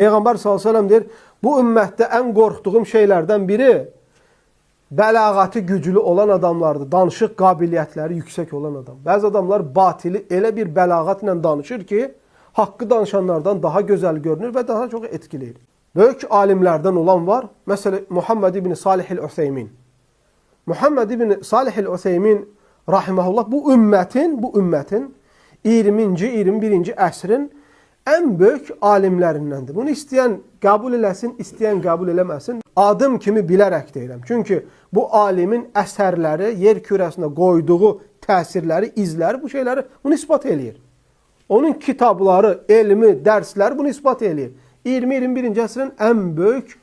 Peyğəmbər s.ə.v deyir, bu ümmətdə ən qorxduğum şeylərdən biri bəlağatı güclü olan adamlardır. Danışıq qabiliyyətləri yüksək olan adam. Bəzi adamlar batili elə bir bəlağatla danışır ki, haqqı danışanlardan daha gözəl görünür və daha çox etkiləyir. Böyük alimlərdən olan var. Məsələn, Muhammed ibn Salih el-Useymin. Muhammed ibn Salih el-Useymin rahiməhullah bu ümmətin 20-ci, 21-ci əsrin ən böyük alimlərindəndir. Bunu istəyən qəbul eləsin, istəyən qəbul eləməsin. Adım kimi bilərək deyirəm. Çünki bu alimin əsərləri, yer kürəsində qoyduğu təsirləri, izləri bu şeyləri bunu ispat eləyir. Onun kitabları, elmi, dərsləri bunu ispat eləyir. 20-21-ci əsrin ən böyük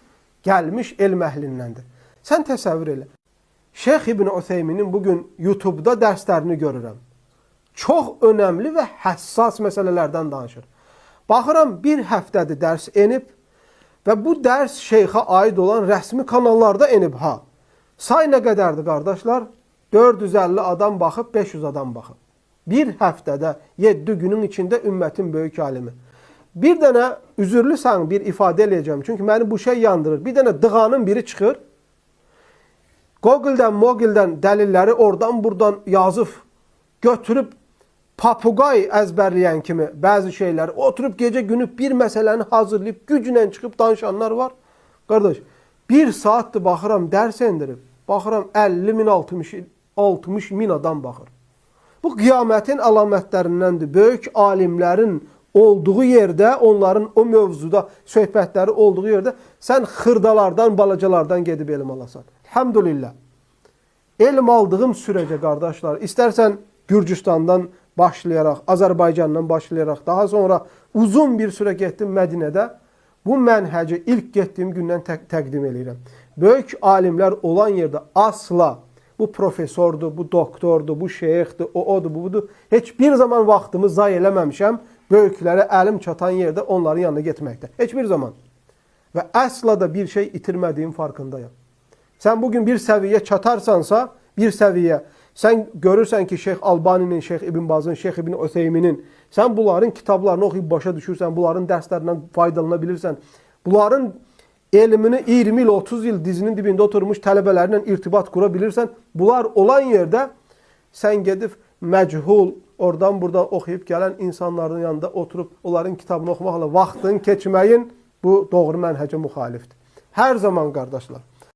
gəlmiş elm əhlindəndir. Sən təsəvvür elə. Şeyx İbn Useyminin bugün YouTube'da dərslərini görürəm. Çox önəmli və həssas məsələlərdən danışır. Baxıram, bir həftədir dərs enib və bu dərs şeyxə aid olan rəsmi kanallarda enib. Say nə qədərdir, qardaşlar? 450 adam baxıb, 500 adam baxıb. Bir həftədə, 7 günün içində ümmətin böyük alimi. Bir dənə, üzürlüsən bir ifadə eləyəcəm. Çünki məni bu şey yandırır. Bir dənə dığanın biri çıxır. Google-dən dəlilləri oradan buradan yazıb, götürüb, papuqay əzbərləyən kimi bəzi şeyləri oturub gecə günü bir məsələni hazırlayıb güclə çıxıb danışanlar var. Qardaş, bir saatdır baxıram, dərs endirib. Baxıram 50 min, 60 min adam baxır. Bu qiyamətin əlamətlərindəndir. Böyük alimlərin olduğu yerdə, onların o mövzuda söhbətləri olduğu yerdə sən xırdalardan, balacalardan gedib elm alasan. Elhamdülillah. Elm aldığım sürəcə, qardaşlar, istərsən Gürcüstandan başlayaraq, Azərbaycandan başlayaraq, daha sonra uzun bir sürə getdim Mədinədə. Bu mənhəci ilk getdiyim gündən təqdim edirəm. Böyük alimlər olan yerdə asla bu profesordur, bu doktordur, bu şeyxdir, o odur, bu budur. Heç bir zaman vaxtımı zay eləməmişəm böyüklərə əlim çatan yerdə onların yanına getməkdə. Heç bir zaman. Və əsla da bir şey itirmədiyim farkındayım. Sən bugün bir səviyyə çatarsansa, bir səviyyə, sən görürsən ki, Şeyx Albaninin, Şeyx İbn Bazın, Şeyx İbn Useyminin, sən bunların kitablarını oxuyub başa düşürsən, bunların dərslərindən faydalanabilirsən, bunların elmini 20 il, 30 il dizinin dibində oturmuş tələbələrlə irtibat qura bilirsən, bunlar olan yerdə sən gedib məchul, oradan buradan oxuyub gələn insanların yanında oturub onların kitabını oxumaqla vaxtın keçməyin bu doğru mənhəcə müxalifdir. Hər zaman qardaşlar.